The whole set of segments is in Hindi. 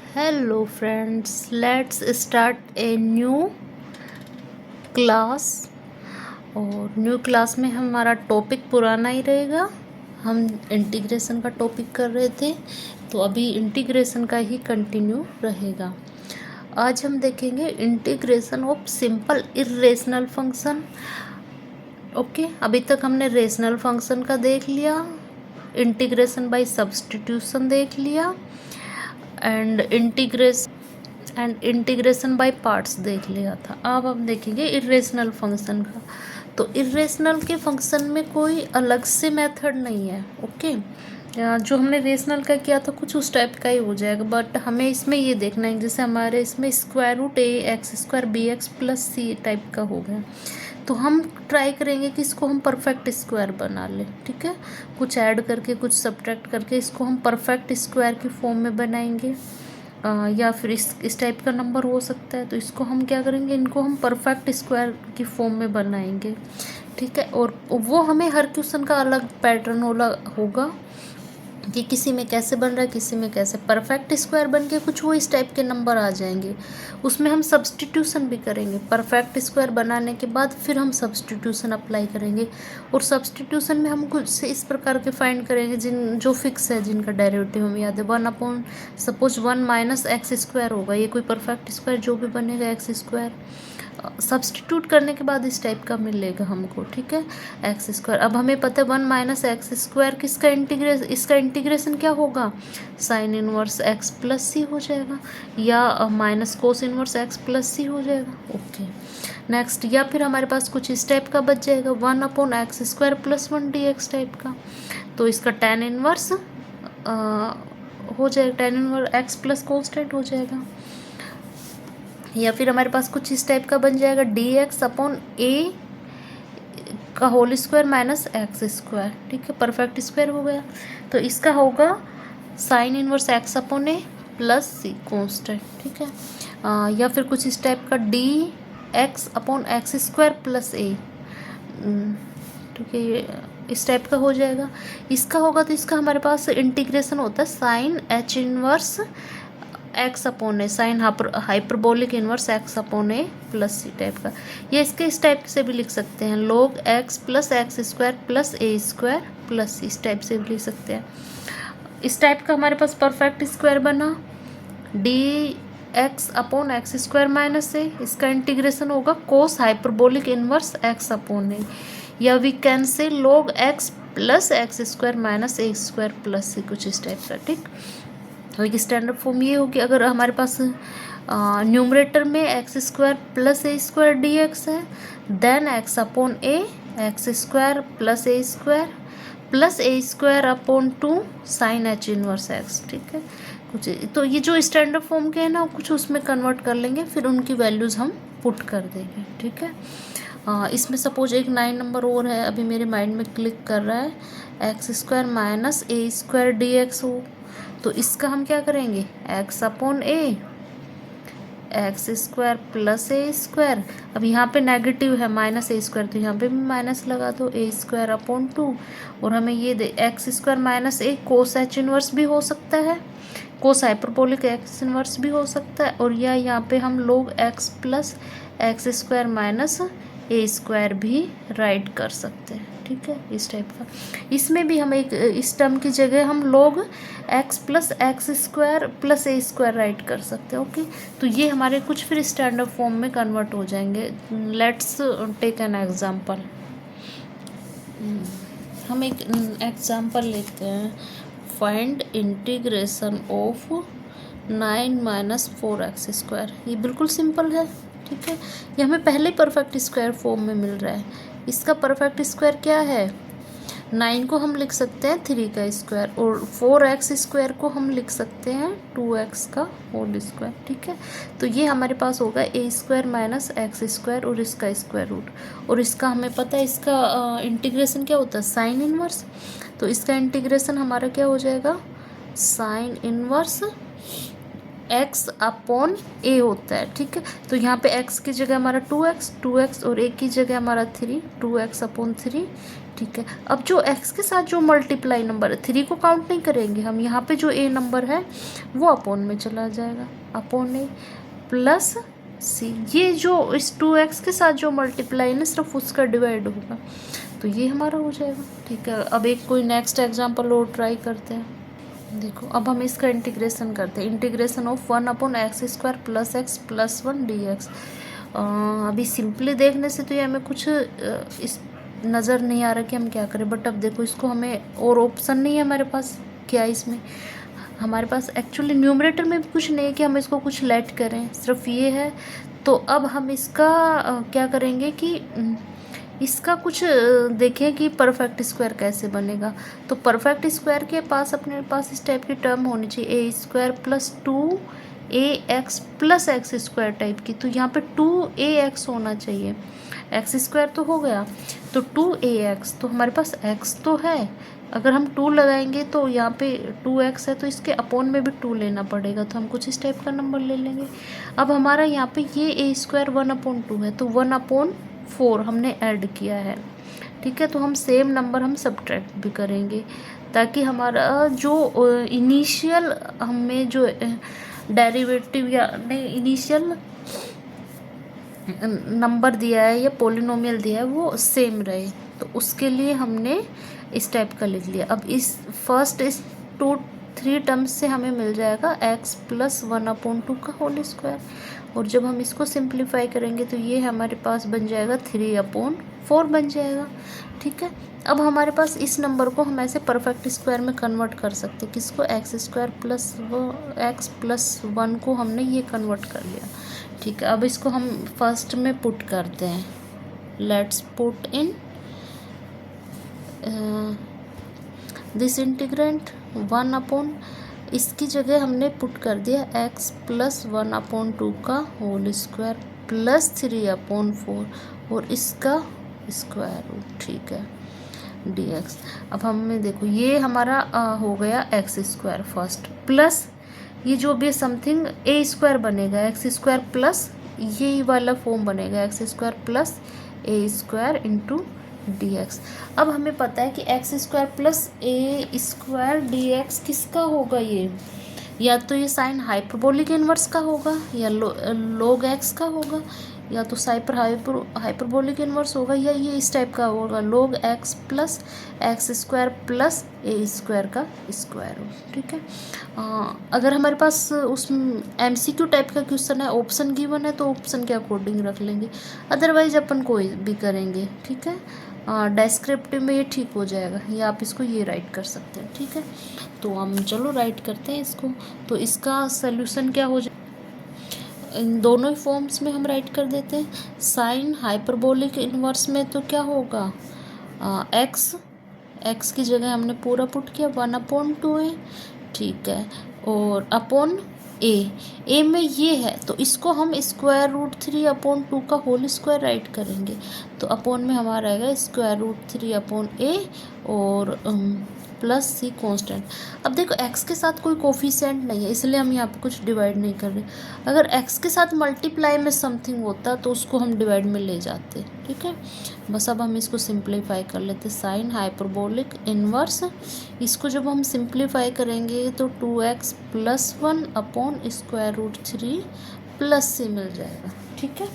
Hello friends, let's start a new class. और न्यू क्लास में हमारा टॉपिक पुराना ही रहेगा। हम इंटीग्रेशन का टॉपिक कर रहे थे, तो अभी इंटीग्रेशन का ही कंटिन्यू रहेगा। आज हम देखेंगे integration of simple irrational function. Okay, अभी तक हमने रेशनल फंक्शन का देख लिया, इंटीग्रेशन बाय सब्स्टिट्यूशन देख लिया, एंड इंटीग्रेशन बाय पार्ट्स देख लिया था। अब हम देखेंगे इर्रेशनल फंक्शन का। तो इर्रेशनल के फंक्शन में कोई अलग से मेथड नहीं है। ओके, जो हमने रेशनल का किया था कुछ उस टाइप का ही हो जाएगा, बट हमें इसमें ये देखना है जैसे हमारे इसमें square root A X square B X plus C type का हो गया, तो हम ट्राई करेंगे कि इसको हम परफेक्ट स्क्वायर बना लें। ठीक है, कुछ ऐड करके कुछ सब्ट्रैक्ट करके इसको हम परफेक्ट स्क्वायर की फॉर्म में बनाएंगे, या फिर इस टाइप का नंबर हो सकता है। तो इसको हम क्या करेंगे, इनको हम परफेक्ट स्क्वायर की फॉर्म में बनाएंगे। ठीक है, और वो हमें हर क्वेश्चन का अलग पैटर्न होगा कि किसी में कैसे बन रहा है, किसी में कैसे। परफेक्ट स्क्वायर बन के कुछ वो इस टाइप के नंबर आ जाएंगे, उसमें हम सब्स्टिट्यूशन भी करेंगे। परफेक्ट स्क्वायर बनाने के बाद फिर हम सब्स्टिट्यूशन अप्लाई करेंगे, और सब्स्टिट्यूशन में हम कुछ से इस प्रकार के फाइंड करेंगे जो फिक्स है, जिनका डेरिवेटिव हमें याद है। 1 सपोज 1 माइनस एक्स स्क्वायर होगा, ये कोई परफेक्ट स्क्वायर जो भी बनेगा एक्स स्क्वायर सब्स्टिट्यूट करने के बाद इस टाइप का मिलेगा हमको। ठीक है, एक्स स्क्वायर। अब हमें पता है 1 माइनस एक्स स्क्वायर इसका इंटीग्रेशन क्या होगा, sine inverse X plus C हो जाएगा, या minus cos inverse X plus C हो जाएगा। ओके, नेक्स्ट, या फिर हमारे पास कुछ इस टाइप का बच जाएगा 1/x² + 1 dx टाइप का, तो इसका tan इनवर्स हो जाएगा, tan inverse X plus constant हो जाएगा। या फिर हमारे पास कुछ इस टाइप का बन जाएगा dx/a का whole square minus X square. ठीक है, परफेक्ट स्क्वायर हो गया, तो इसका होगा sine inverse x/a plus C constant. ठीक है, या फिर कुछ इस टाइप का dx/x² + a। ठीक है, ये इस टाइप का हो जाएगा। इसका होगा तो इसका हमारे पास इंटीग्रेशन होता है sine h inverse x/a, sine hyperbolic inverse x/a plus C type का। ये इसके इस टाइप से भी लिख सकते हैं, log x + x² + a² plus सी, इस टाइप से भी लिख सकते हैं। इस टाइप का हमारे पास परफेक्ट स्क्वायर बना dx/x² - a, इसका इंटीग्रेशन होगा कोस हाइपरबोलिक इनवर्स x/a, या we can say log x + x² - a² plus C, कुछ इस टाइप का। ठीक, तो एक स्टैंडर्ड फॉर्म ये होगी, अगर हमारे पास न्यूमरेटर में x² + a² dx है, then x/a x² + a² + a² sine h inverse x। ठीक है, कुछ तो ये जो स्टैंडर्ड फॉर्म के हैं ना, कुछ उसमें कन्वर्ट कर लेंगे, फिर उनकी वैल्यूज़ हम पुट कर देंगे। ठीक है, इसमें सपोज एक 9 नंबर और है, अभी मेरे माइंड में क्लिक कर रहा है, x² - a² dx हो, तो इसका हम क्या करेंगे, x/a x² + a²। अब यहाँ पे नेगेटिव है -a², तो यहाँ पे भी माइनस लगा दो, a²/2। और हमें ये x² - a cos h inverse भी हो सकता है, कोस हाइपरबोलिक x इनवर्स भी हो सकता है, और या यहाँ पे हम log x + x² - a² भी राइट कर सकते हैं। ठीक है, इस टाइप का। इसमें भी हम एक इस टर्म की जगह हम log x + x² + a² right कर सकते हैं। ओके, तो ये हमारे कुछ फिर स्टैंडर्ड फॉर्म में कन्वर्ट हो जाएंगे। Let's take an example. हम एक एग्जांपल लेते हैं, फाइंड इंटीग्रेशन ऑफ 9 - 4x²। ये बिल्कुल सिंपल है। ठीक है, ये हमें पहले परफेक्ट स्क्वायर फॉर्म में मिल रहा है। इसका परफेक्ट स्क्वायर क्या है, 9 को हम लिख सकते हैं 3 का स्क्वायर, और 4x² को हम लिख सकते हैं 2x का होल स्क्वायर। ठीक है, तो ये हमारे पास होगा a² - x² और इसका स्क्वायर रूट, और इसका हमें पता है इसका इंटीग्रेशन क्या होता है, साइन इनवर्स। तो इसका इंटीग्रेशन हमारा क्या हो जाएगा, साइन इनवर्स x/a होता है। ठीक है, तो यहाँ पे x की जगह हमारा 2x और a की जगह हमारा 3, 2x/3। ठीक है। अब जो x के साथ जो मल्टीप्लाई नंबर है 3 को काउंट नहीं करेंगे हम, यहाँ पे जो a नंबर है वो अपॉन में चला जाएगा, अपॉन a प्लस c। ये जो इस 2x के साथ जो मल्टीप्लाई है ना सिर्फ उसका डिवाइड होगा, तो ये हमारा हो जाएगा। ठीक है, अब एक कोई नेक्स्ट एग्जाम्पल और ट्राई करते हैं। देखो अब हम इसका इंटीग्रेशन करते हैं, integration of 1/x² plus x plus 1 dx। अभी सिंपली देखने से तो ये हमें कुछ इस नज़र नहीं आ रहा कि हम क्या करें, बट अब देखो इसको हमें और ऑप्शन नहीं है हमारे पास। क्या इसमें हमारे पास एक्चुअली न्यूमरेटर में भी कुछ नहीं है कि हम इसको कुछ लेट करें, सिर्फ ये है। तो अब हम इसका क्या करेंगे कि इसका कुछ देखें कि परफेक्ट स्क्वायर कैसे बनेगा। तो परफेक्ट स्क्वायर के पास अपने पास इस टाइप की टर्म होनी चाहिए, a² plus 2ax plus x² type की। तो यहाँ पे 2ax होना चाहिए, x² तो हो गया, तो 2ax, तो हमारे पास x तो है, अगर हम 2 लगाएंगे तो यहाँ पे 2x है, तो इसके अपॉन में भी 2 लेना पड़ेगा, तो हम कुछ इस टाइप का नंबर ले लेंगे। अब हमारा यहाँ पे ये a² 1/2 है, तो 1/4 हमने ऐड किया है। ठीक है, तो हम सेम नंबर हम सब्ट्रैक्ट भी करेंगे, ताकि हमारा जो इनिशियल हमें जो डेरिवेटिव या नहीं इनिशियल नंबर दिया है या पोलिनोमियल दिया है वो सेम रहे, तो उसके लिए हमने इस टाइप का लिख लिया। अब इस फर्स्ट इस 3 टर्म्स से हमें मिल जाएगा x प्लस 1/2 का होल स्क्वायर, और जब हम इसको सिंप्लीफाई करेंगे तो ये हमारे पास बन जाएगा 3/4 बन जाएगा। ठीक है, अब हमारे पास इस नंबर को हम ऐसे परफेक्ट स्क्वायर में कन्वर्ट कर सकते हैं, किसको x² प्लस x प्लस 1 को हमने ये कन्वर्ट कर लिया। ठीक है, अब इसको हम फर्स्ट में पुट करते हैं, let's put in this integrant 1/, इसकी जगह हमने पुट कर दिया x प्लस 1/2 का होल स्क्वायर प्लस 3/4 और इसका स्क्वायर रूट। ठीक है, dx। अब हमें देखो ये हमारा हो गया x² फर्स्ट प्लस ये जो भी समथिंग a² बनेगा, x² प्लस ये वाला फॉर्म बनेगा, x² plus a² into dx। अब हमें पता है कि x² प्लस a² dx किसका होगा, ये या तो ये साइन हाइपरबोलिक इन्वर्स का होगा या log x का होगा, या तो हाइपरबोलिक इन्वर्स होगा, या ये इस टाइप का होगा log x plus x² plus a² का स्क्वायर। ठीक है, अगर हमारे पास उस MCQ टाइप का क्वेश्चन है, ऑप्शन गिवन है, तो ऑप्शन के अकॉर्डिंग रख लेंगे, अदरवाइज अपन कोई भी करेंगे। ठीक है, डेस्क्रिप्टिव में ये ठीक हो जाएगा, या आप इसको ये राइट कर सकते हैं। ठीक है, तो हम चलो राइट करते हैं इसको। तो इसका सल्यूशन क्या हो जाए, इन दोनों ही फॉर्म्स में हम राइट कर देते हैं। साइन हाइपरबोलिक इन्वर्स में तो क्या होगा, x की जगह हमने पूरा पुट किया 1/2 है। ठीक है, और अपॉन a में ये है, तो इसको हम √3/2 का होल स्क्वायर राइट करेंगे, तो अपॉन में हमारा आएगा √3/a और प्लस c कांस्टेंट। अब देखो x के साथ कोई कोफिशिएंट नहीं है, इसलिए हम यहाँ पे कुछ डिवाइड नहीं कर रहे। अगर x के साथ मल्टीप्लाई में समथिंग होता तो उसको हम डिवाइड में ले जाते। ठीक है, बस अब हम इसको सिंप्लीफाई कर लेते। साइन हाइपरबोलिक इन्वर्स, इसको जब हम सिंप्लीफाई करेंगे तो 2x plus 1 upon √3 plus c मिल जाएगा। ठीक है,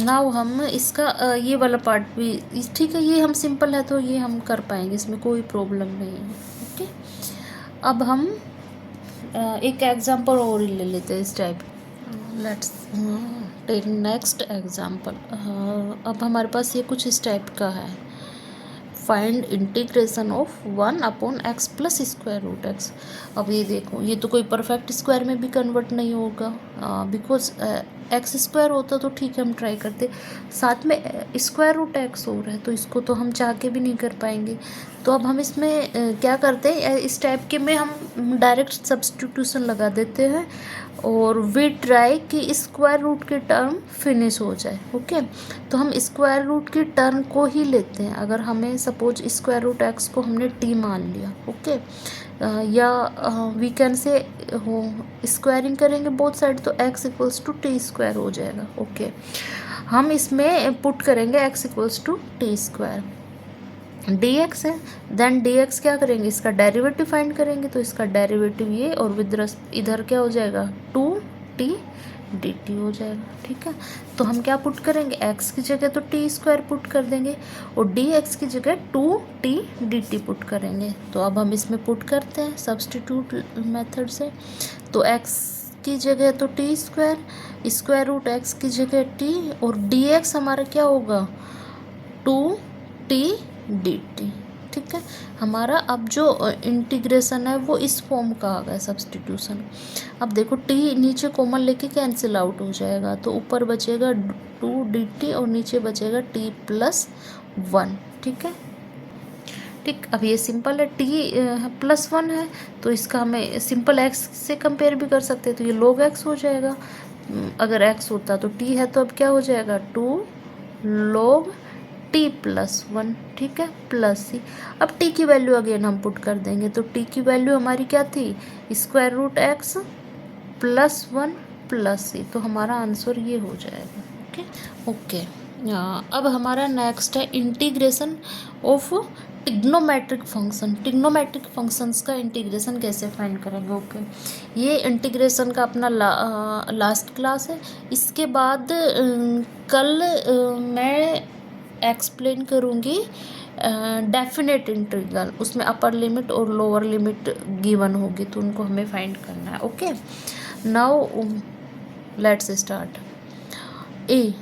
नाउ हम इसका ये वाला पार्ट भी ठीक है, ये हम सिंपल है तो ये हम कर पाएंगे, इसमें कोई प्रॉब्लम नहीं है। ओके, अब हम एक एग्जांपल और ही ले लेते हैं इस type. Let's take next example. अब हमारे पास ये कुछ इस टाइप का है, find integration of 1/x plus √x। अब ये देखो, ये तो कोई परफेक्ट स्क्वायर में भी कन्वर्ट नहीं होगा, बिकॉज x² होता तो ठीक है हम ट्राई करते, साथ में √x हो रहा है, तो इसको तो हम चाह के भी नहीं कर पाएंगे। तो अब हम इसमें क्या करते हैं, इस टाइप के में हम डायरेक्ट सब्स्टिट्यूशन लगा देते हैं और वी ट्राई कि स्क्वायर रूट की टर्म फिनिश हो जाए। ओके, तो हम स्क्वायर रूट की टर्म को ही लेते हैं। अगर हमें सपोज √x को हमने t मान लिया, ओके, या वी कैन से हो स्क्वायरिंग करेंगे बोथ साइड, तो x = t² हो जाएगा। ओके, हम इसमें पुट करेंगे x equals to T square, dx है, देन dx क्या करेंगे, इसका डेरिवेटिव फाइंड करेंगे, तो इसका डेरिवेटिव ये और विद इधर क्या हो जाएगा 2t dt हो जाएगा। ठीक है, तो हम क्या पुट करेंगे, x की जगह तो टी स्क्वायर पुट कर देंगे और dx की जगह 2t dt पुट करेंगे। तो अब हम इसमें पुट करते हैं सब्स्टिट्यूट मेथड से, तो x की जगह तो T square, square root x की जगह t और dx हमारा क्या होगा 2t dt। ठीक है, हमारा अब जो इंटीग्रेशन है वो इस फॉर्म का आ गया सब्स्टिट्यूशन। अब देखो t नीचे कॉमन लेके कैंसिल आउट हो जाएगा, तो ऊपर बचेगा 2 dt और नीचे बचेगा t प्लस 1। ठीक है, ठीक, अब ये सिंपल है, t प्लस 1 है तो इसका हमें सिंपल x से कंपेयर भी कर सकते हैं, तो ये log x हो जाएगा। अगर x होता तो t है, तो अब क्या हो जाएगा 2 log t प्लस 1। ठीक है, प्लस c। अब t की वैल्यू अगेन हम पुट कर देंगे, तो t की वैल्यू हमारी क्या थी square root x plus 1 plus c, तो हमारा आंसर ये हो जाएगा। ओके ओके, अब हमारा नेक्स्ट है integration of trigonometric function. Trigonometric functions का इंटीग्रेशन कैसे फाइंड करेंगे। ओके, ये इंटीग्रेशन का अपना लास्ट क्लास है। इसके बाद कल मैं एक्सप्लेन करूँगी डेफिनेट इंटीग्रल, उसमें अपर लिमिट और लोअर लिमिट गिवन होगी, तो उनको हमें फाइंड करना है। Okay, now let's start. A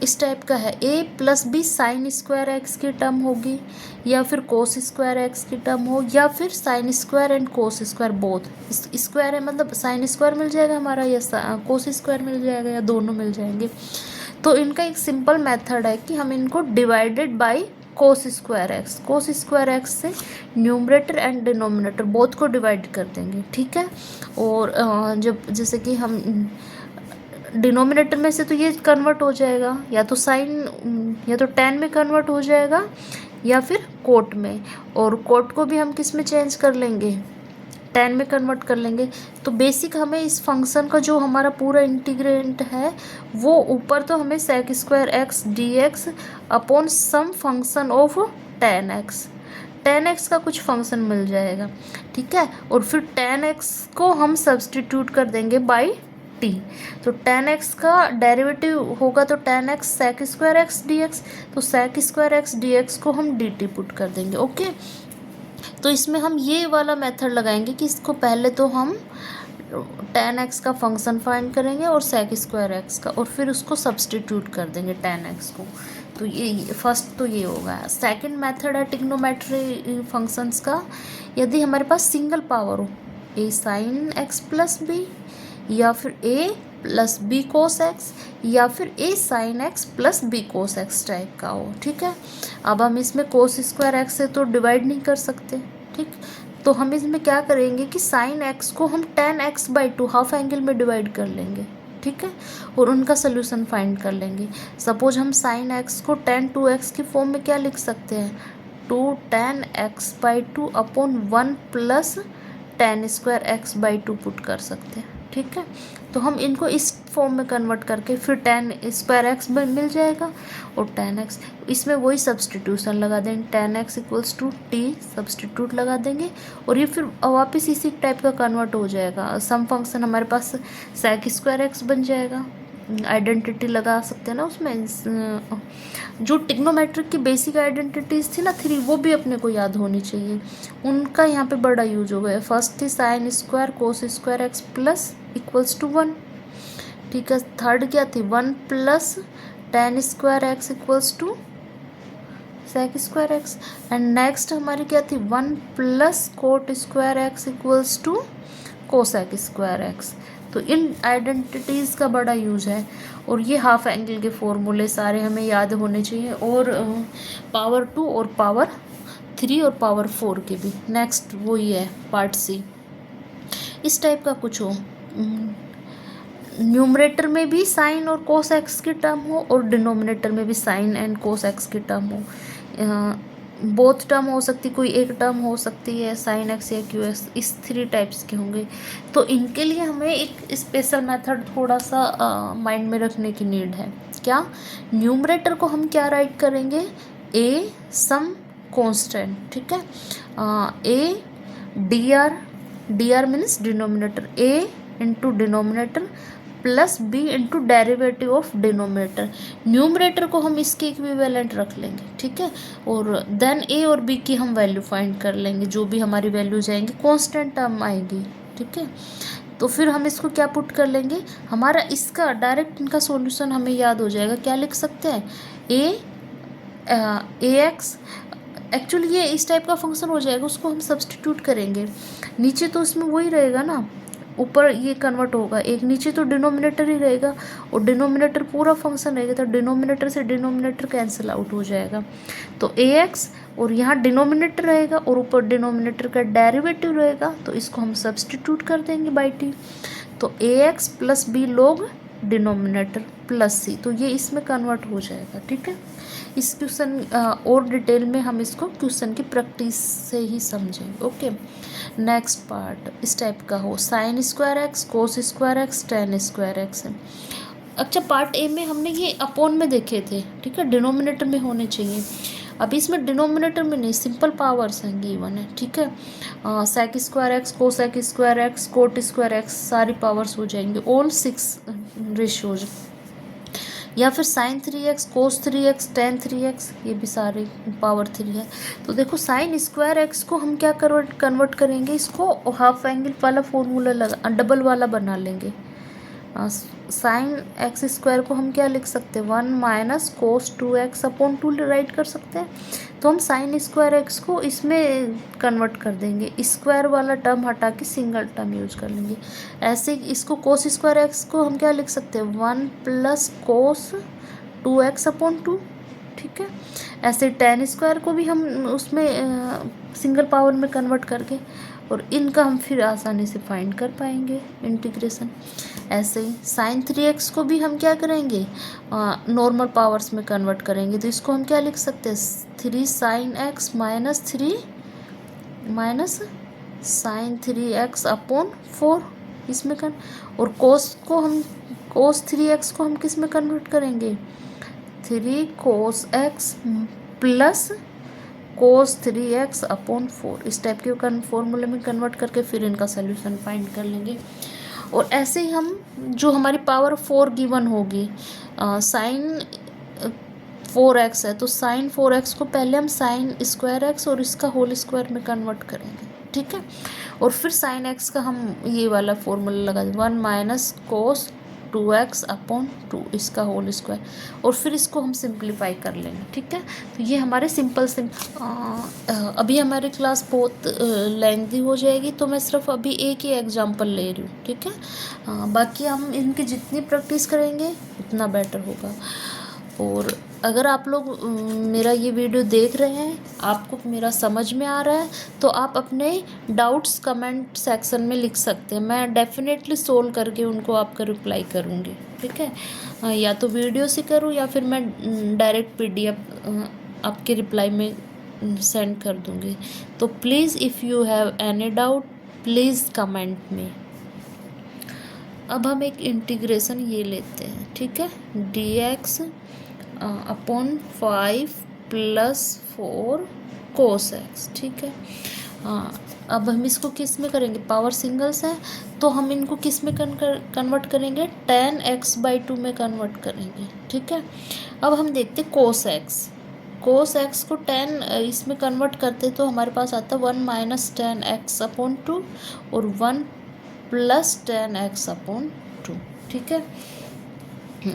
इस टाइप का है, a plus B sine square X की टर्म होगी, या फिर कोस स्क्वायर एक्स की टर्म हो, या फिर sine square and cos square both. Square है मतलब साइन स्क्वायर मिल जाएगा हमारा, या कोस स्क्वायर मिल जाएगा, या दोनों मिल जाएंगे। तो इनका एक सिंपल मेथड है कि हम इनको divided by cos square x से न्यूमरेटर एंड डिनोमिनेटर बोथ को डिवाइड कर देंगे। ठीक है, और जब जैसे कि हम डिनोमिनेटर में से तो ये कन्वर्ट हो जाएगा, या तो साइन या तो टेन में कन्वर्ट हो जाएगा, या फिर कोट में, और कोट को भी हम किस में चेंज कर लेंगे, टेन में कन्वर्ट कर लेंगे। तो बेसिक हमें इस फंक्शन का जो हमारा पूरा इंटीग्रेंट है वो ऊपर तो हमें sec square X D X upon some function of tan X का कुछ फंक्शन मिल जाएगा। ठीक है, और फिर टेन एक्स को हम सब्सटीट्यूट कर देंगे बाई टी, तो टेन एक्स का डेरिवेटिव होगा तो tan X sec square X D X, तो sec square X D X को हम डी टी पुट कर देंगे। ओके, तो इसमें हम ये वाला मेथड लगाएंगे कि इसको पहले तो हम टेन एक्स का फंक्शन फाइंड करेंगे और सेक स्क्वायर एक्स का, और फिर उसको सब्सटीट्यूट कर देंगे टेन एक्स को। तो ये फर्स्ट तो ये होगा। सेकंड मेथड है टिग्नोमेट्री फंक्शंस का। यदि हमारे पास सिंगल पावर हो, a sine x plus b, या फिर a plus b cos x, या फिर a sine x plus b cos x type का हो। ठीक है, अब हम इसमें कोस स्क्वायर एक्स से तो डिवाइड नहीं कर सकते। ठीक, तो हम इसमें क्या करेंगे कि साइन एक्स को हम tan x by to half angle में डिवाइड कर लेंगे। ठीक है, और उनका सोल्यूशन फाइंड कर लेंगे। सपोज हम साइन एक्स को टेन टू एक्स की फॉर्म में क्या लिख सकते हैं, two tan x by two upon 1 plus tan square X by two put कर सकते हैं। ठीक है, तो हम इनको इस फॉर्म में कन्वर्ट करके फिर टेन स्क्वायर एक्स मिल जाएगा, और टेन एक्स इसमें वही सब्सटीट्यूशन लगा देंगे, tan X equals to T substitute लगा देंगे, और ये फिर वापस इसी टाइप का कन्वर्ट हो जाएगा। सम फंक्शन हमारे पास सेक स्क्वायर एक्स बन जाएगा, आइडेंटिटी लगा सकते हैं ना उसमें। जो टिग्नोमेट्रिक की बेसिक आइडेंटिटीज़ थी ना 3, वो भी अपने को याद होनी चाहिए, उनका यहाँ पे बड़ा यूज हो गया। फर्स्ट थी sine square cos square X plus equals to 1। ठीक है, थर्ड क्या थी 1 plus tan square X equals to sec square X, and next हमारी क्या थी 1 plus cot square X equals to cosec square X. तो इन आइडेंटिटीज़ का बड़ा यूज है, और ये हाफ एंगल के फॉर्मूले सारे हमें याद होने चाहिए, और पावर 2 और पावर 3 और पावर 4 के भी। नेक्स्ट वही है पार्ट सी, इस टाइप का कुछ हो, न्यूमरेटर में भी साइन और कोस एक्स की टर्म हो, और डिनोमिनेटर में भी साइन एंड कोस एक्स की टर्म हो। बोथ टर्म हो सकती, कोई एक टर्म हो सकती है साइन एक्स या क्यू एक्स, इस 3 टाइप्स के होंगे। तो इनके लिए हमें एक स्पेशल मेथड थोड़ा सा माइंड में रखने की नीड है। क्या, न्यूमरेटर को हम क्या राइट करेंगे, ए सम कांस्टेंट, ठीक है, A D R means denominator, A into denominator plus B into derivative of denominator. Numerator को हम इसके इक्विवेलेंट रख लेंगे, ठीक है, और देन ए और बी की हम वैल्यू फाइंड कर लेंगे, जो भी हमारी वैल्यू जाएंगी कांस्टेंट टर्म आएगी, ठीक है। तो फिर हम इसको क्या पुट कर लेंगे, हमारा इसका डायरेक्ट इनका सॉल्यूशन हमें याद हो जाएगा, क्या लिख सकते हैं, ए एक्स, एक्चुअली ये इस टाइप का फंक्शन हो जाएगा, उसको हम सब्सटीट्यूट करेंगे, नीचे तो इसमें वही रहेगा ना, ऊपर ये कन्वर्ट होगा, एक नीचे तो डिनोमिनेटर ही रहेगा और डिनोमिनेटर पूरा फंक्शन रहेगा, तो डिनोमिनेटर से डिनोमिनेटर कैंसिल आउट हो जाएगा, तो ए एक्स और यहाँ डिनोमिनेटर रहेगा और ऊपर डिनोमिनेटर का डेरिवेटिव रहेगा, तो इसको हम सब्सटीट्यूट कर देंगे बाई टी, तो ए एक्स प्लस बी लोग डिनोमिनेटर प्लस सी, तो ये इसमें कन्वर्ट हो जाएगा, ठीक है। इस क्वेश्चन और डिटेल में हम इसको क्वेश्चन की प्रैक्टिस से ही समझेंगे, ओके। नेक्स्ट पार्ट इस टाइप का हो, साइन स्क्वायर एक्स, कोस square x, ten square x है। अच्छा, पार्ट ए में हमने ये अपॉन में देखे थे, ठीक है, डिनोमिनेटर में होने चाहिए, अब इसमें डिनोमिनेटर में नहीं, सिंपल पावर्स हैं गिवन है, ठीक है, sec square X, cosec square X, cot square X, सारी पावर्स हो जाएंगे, ऑल 6 रेशियोज, या फिर साइन 3x, कोस 3x, टेन 3x, ये भी सारे पावर 3 है। तो देखो साइन स्क्वायर एक्स को हम क्या कन्वर्ट करेंगे, इसको हाफ एंगल वाला फॉर्मूला लगा डबल वाला बना लेंगे, साइन एक्स स्क्वायर को हम क्या लिख सकते हैं, 1 minus cos 2x upon 2 right कर सकते हैं, तो हम साइन स्क्वायर एक्स को इसमें कन्वर्ट कर देंगे, स्क्वायर वाला टर्म हटा के सिंगल टर्म यूज कर लेंगे। ऐसे इसको कोस स्क्वायर एक्स को हम क्या लिख सकते हैं, 1 प्लस कोस 2x अपॉन 2, ठीक है। ऐसे टेन स्क्वायर को भी हम उसमें सिंगल पावर में कन्वर्ट करके, और इनका हम फिर आसानी से फाइंड कर पाएंगे इंटीग्रेशन। ऐसे ही साइन 3x को भी हम क्या करेंगे, नॉर्मल पावर्स में कन्वर्ट करेंगे, तो इसको हम क्या लिख सकते हैं, 3 sine X minus 3 minus sine 3x upon 4 इसमें और कोस को हम कोस 3x को हम किस में कन्वर्ट करेंगे, 3 कोस x plus cos 3x upon 4, इस टाइप के फॉर्मूले में कन्वर्ट करके फिर इनका सोल्यूशन फाइंड कर लेंगे। और ऐसे ही हम जो हमारी पावर 4 गिवन होगी, साइन 4x है, तो साइन 4x को पहले हम साइन स्क्वायर एक्स और इसका होल स्क्वायर में कन्वर्ट करेंगे, ठीक है, और फिर साइन एक्स का हम ये वाला फॉर्मूला लगा दें, 1 माइनस कोस 2x अपॉन 2 इसका होल स्क्वायर, और फिर इसको हम सिंप्लीफाई कर लेंगे, ठीक है। तो ये हमारे सिंपल अभी हमारी क्लास बहुत लेंथी हो जाएगी, तो मैं सिर्फ अभी एक ही एग्जांपल ले रही हूँ, ठीक है, बाकी हम इनकी जितनी प्रैक्टिस करेंगे उतना बेटर होगा। और अगर आप लोग मेरा ये वीडियो देख रहे हैं, आपको मेरा समझ में आ रहा है, तो आप अपने डाउट्स कमेंट सेक्शन में लिख सकते हैं, मैं डेफिनेटली सोल्व करके उनको आपका रिप्लाई करूँगी, ठीक है, या तो वीडियो से करूँ या फिर मैं डायरेक्ट PDF आपके रिप्लाई में सेंड कर दूँगी। तो please if you have any doubt please comment में। अब हम एक इंटीग्रेशन ये लेते हैं, ठीक है, dx upon 5 plus 4 cos x, ठीक है। अब हम इसको किस में करेंगे, पावर सिंगल्स हैं तो हम इनको किस में कन्वर्ट करेंगे, 10x/2 में कन्वर्ट करेंगे, ठीक है। अब हम देखते कोस एक्स को 10 इसमें कन्वर्ट करते तो हमारे पास आता 1 माइनस 10x अपॉन 2 और 1 प्लस 10x अपॉन 2, ठीक है,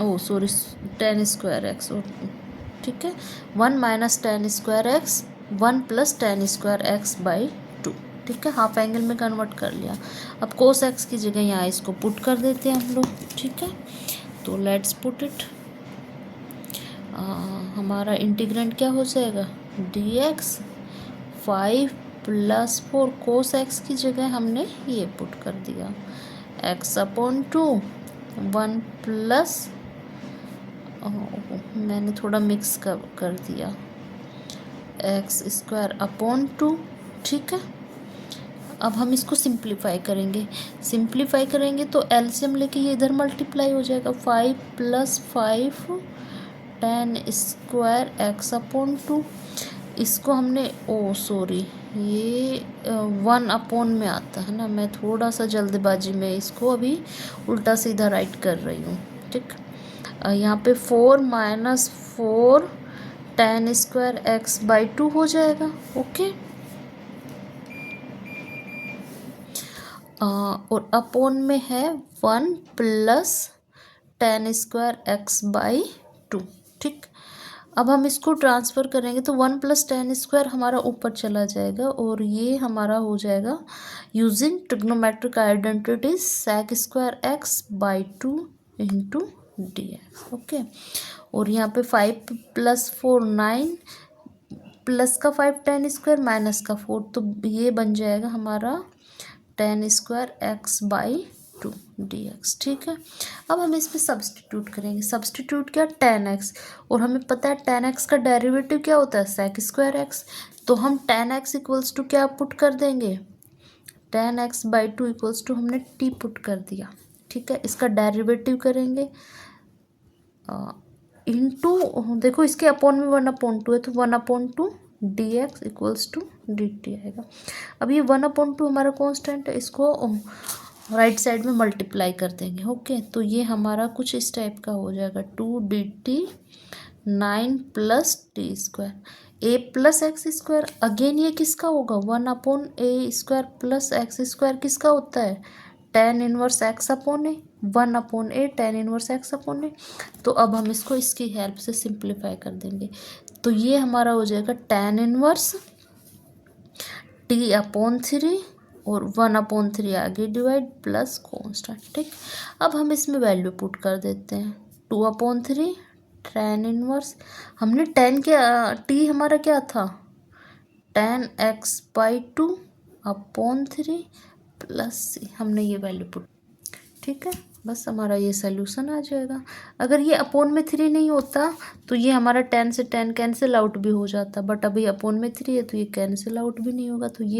ओ सॉरी 10 स्क्वायर एक्स, ठीक है, 1 minus 10 square x 1 plus 10 square X by 2, ठीक है, हाफ एंगल में कन्वर्ट कर लिया। अब कोस एक्स की जगह यहाँ इसको पुट कर देते हैं हम लोग, ठीक है, तो लेट्स पुट इट, हमारा इंटीग्रेंट क्या हो जाएगा, dx 5 प्लस 4 कोस एक्स की जगह हमने ये पुट कर दिया, x अपॉन 2 1 प्लस मैंने थोड़ा मिक्स कर दिया एक्स स्क्वायर अपॉन 2, ठीक है। अब हम इसको सिंप्लीफाई करेंगे तो एलसीएम लेके ये इधर मल्टीप्लाई हो जाएगा, 5 plus 5 ten square x upon 2, इसको हमने ये 1 अपॉन में आता है ना, मैं थोड़ा सा जल्दबाजी में इसको अभी उल्टा सीधा राइट कर रही हूँ, ठीक। यहाँ पे 4 minus 4 ten square X by 2 हो जाएगा, ओके। और अपॉन में है 1 plus tan square X by 2, ठीक। अब हम इसको ट्रांसफ़र करेंगे तो 1 प्लस टेन स्क्वायर हमारा ऊपर चला जाएगा और ये हमारा हो जाएगा using trigonometric identity sec square X by 2 into D X, okay. और यहाँ पे 5 प्लस 4 9, प्लस का 5 टेन स्क्वायर माइनस का 4, तो ये बन जाएगा हमारा ten square X by 2 D x, ठीक है। अब हम इसमें सब्सटीट्यूट करेंगे, सब्सटीट्यूट क्या, टेन एक्स, और हमें पता है टेन एक्स का डेरिवेटिव क्या होता है, सेक स्क्वायर एक्स, तो हम टेन एक्स इक्वल्स टू क्या पुट कर देंगे, tan x by 2 equals to हमने टी पुट कर दिया, ठीक है। इसका डेरिवेटिव करेंगे इनटू, देखो इसके अपॉन में 1 अपॉन 2 है तो 1 upon 2 D X equals to D T आएगा। अब ये 1 अपॉन 2 हमारा कॉन्स्टेंट है, इसको राइट साइड में मल्टीप्लाई कर देंगे, ओके। तो ये हमारा कुछ इस टाइप का हो जाएगा 2 d t 9 plus t square a plus x square, again ये किसका होगा, 1 upon a square plus x square किसका होता है, tan inverse x upon a, 1 upon a tan inverse x upon a. तो अब हम इसको इसकी हेल्प से सिंप्लीफाई कर देंगे, तो ये हमारा हो जाएगा टेन इनवर्स टी अपॉन 3 और 1 अपॉन 3 आगे डिवाइड प्लस कॉन्स्टेंट, ठीक। अब हम इसमें वैल्यू पुट कर देते हैं, 2 अपॉन 3 टेन इनवर्स, हमने टेन के टी हमारा क्या था, tan x by 2 upon 3 plus c, हमने ये वैल्यू पुट, ठीक है। बस हमारा ये सोल्यूशन आ जाएगा। अगर ये अपॉन में 3 नहीं होता तो ये हमारा 10 से 10 कैंसिल आउट भी हो जाता, बट अभी अपॉन में 3 है तो ये कैंसिल आउट भी नहीं होगा, तो ये